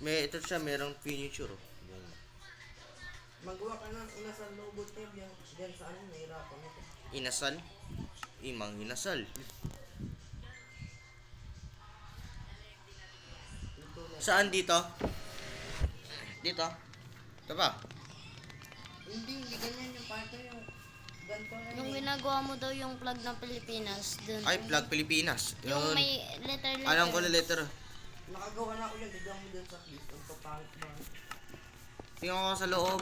May ito siya, merong furniture. Oh. Yan. Magawa ka ng inasal lobo tape yan. Diyan sa ano, nahirapan ako. Inasal? Imang inasal. Ito na. Saan dito? Dito? Ito ba? Hindi ganyan yung parto yung ganito na Yung yun. ginagawa mo daw yung plug ng Pilipinas dun. Ay, Flag Pilipinas. Yung Yun. may letter. Alam ko na letter. Nakagawa na ako yan, bigyan mo dun sa list. Ang papangit ba? Tingnan ko sa loob.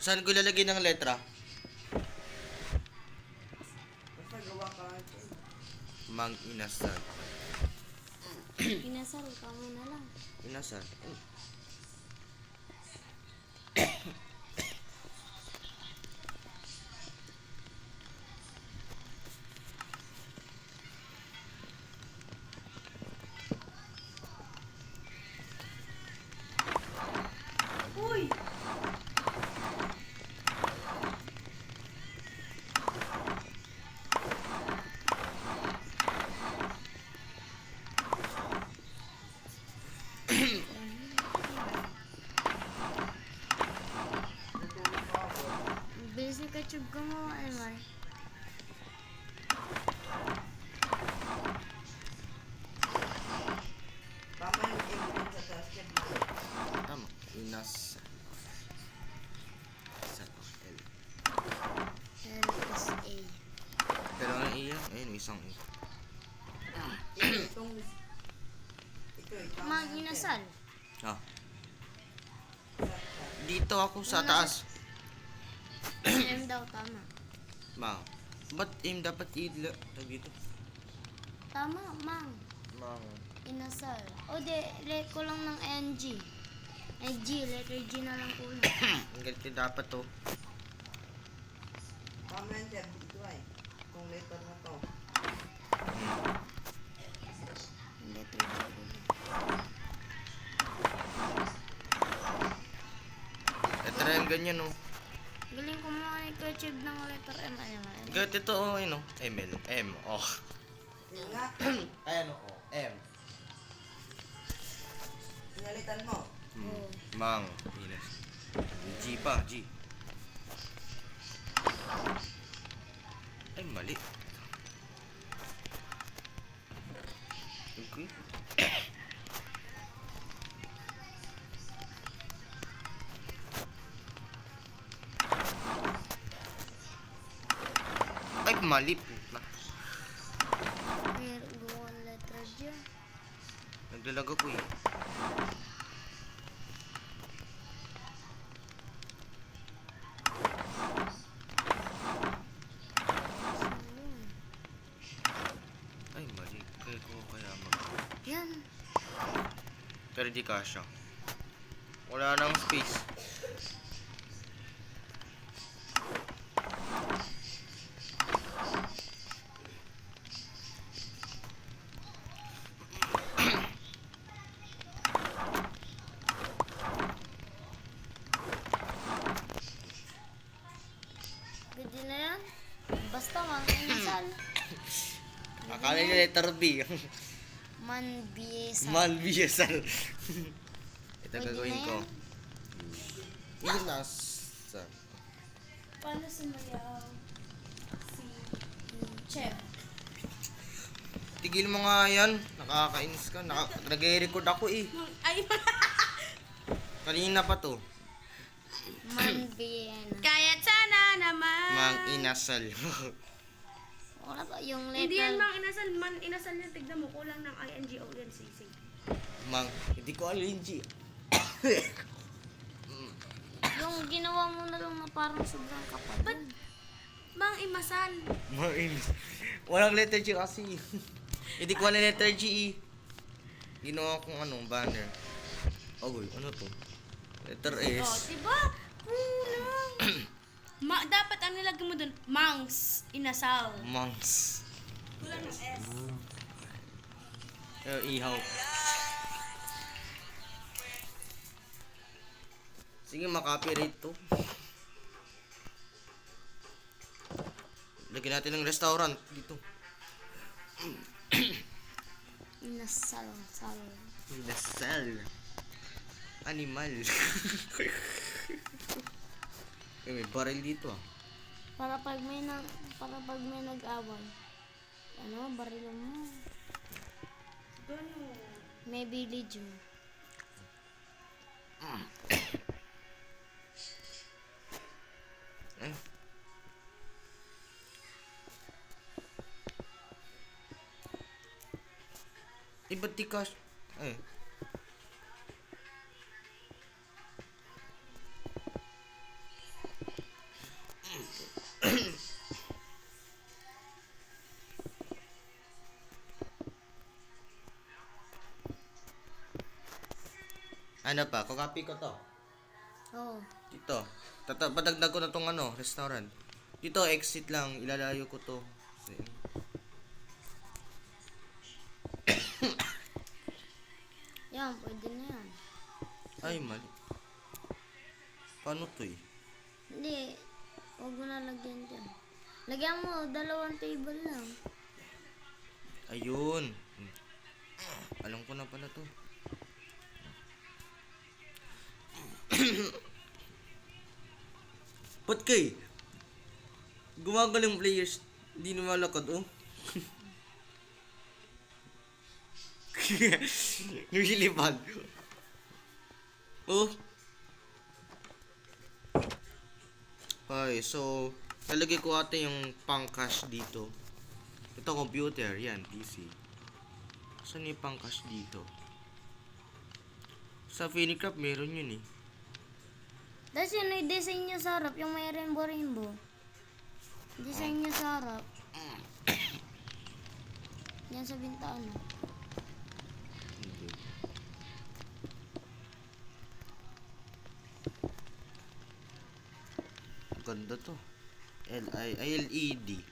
Saan ko ilalagay ng letra? Basta gawa ka lang ito. Mang inasal. Pinasal ka mo na lang. Inasal. Uy! Tutulog pa ako. Bilis ni Kachub ko mo, Elmar. Tama yung egg sa taas yan. Tama. Inasal. Inasal. L. LSA. Pero ang iya, ayun, isang I. Itong... Ito eh. tama Mang yan, inasal. Ah. Sir. Sa- Dito ako sa taas. M daw, tama. Mang. Ba't aim dapat i-tag dito? Tama, Mang. Mang. Inasal. O de, ko lang ng NG. G, letter G na lang kulang. Ang ganito dapat to. Tama yan, sir. Ito ay. Kung letter na to. Letter G kulang. Letter M ganyan oh. Galing ko mga ni Kachub ng letter M. Ayan, ayan. Ganito ito oh, yun oh. ML. M. Oh. Yun nga. Ayan oh. M. Pinalitan mo. Oo. Mang. Inas. G pa. G. Ay, mali. Okay. Ay, mali. Pero gawa letter G. Naglalag ako eh. Ayun. Ay, mali. Kaya ko kaya mag... Yan. Pero di kasha. Wala nang space. Pwede na yan. Basta Mang inasal. Akala niya letter B. Man BSal. Man BSL. Ito Pwede gagawin na ko. yan. Inasal. Paano sumayaw si Chef? Tigil mo nga yan. Nakakainis ka. Nag-record ako eh. Ay, Kanina pa to. Man BN. kaya sana naman. Mang inasal. Wala ba yung Hindi yan letter? mang inasal, man inasal yan. Tignan mo, kulang ng INGONCC. Mang, hindi ko alam yung G. Yung ginawa mo na lang na parang sobrang kapal. Ba't mang imasal? Mang inis. Walang letter G kasi. Hindi ko alam letter G eh. Ginawa kong banner. Oy, ano to? Letter Oh, S. diba? Kulang. Dapat ang nilagay mo dun, mangs inasal. Monks. Kulang ng S. Ihaw. Sige, makopyright to. Lagyan natin ng restaurant dito. Inasal. Dasal. Animal. May baril dito ah. Para pag may nag-away. Ano, baril mo. Gano'n. May village mo. Eh. Ba't di cash? Eh. Ano pa? Kakapi ko to. Oo. Dito. Padagdag ko na tong ano, restaurant. Dito, exit lang. Ilalayo ko to. Yan, pwede na yan. Ay, mali. Paano to eh? Hindi. Huwag mo na lagyan dyan. Lagyan mo, 2 table lang. Ayun. Alam ko na pala to. Ba't kay? Gumagaling players. Hindi na malakad, oh. Nilipad. Oh. Okay, so lalagay ko ata yung pang-cash dito. Ito computer, yan, PC. Saan yung pang-cash dito? Sa Finicraft meron yun eh. Tapos yun, yung design nyo sa harap, yung may rainbow. Design nyo sa harap. Yan sa bintana. Hindi. Ganda to. LED.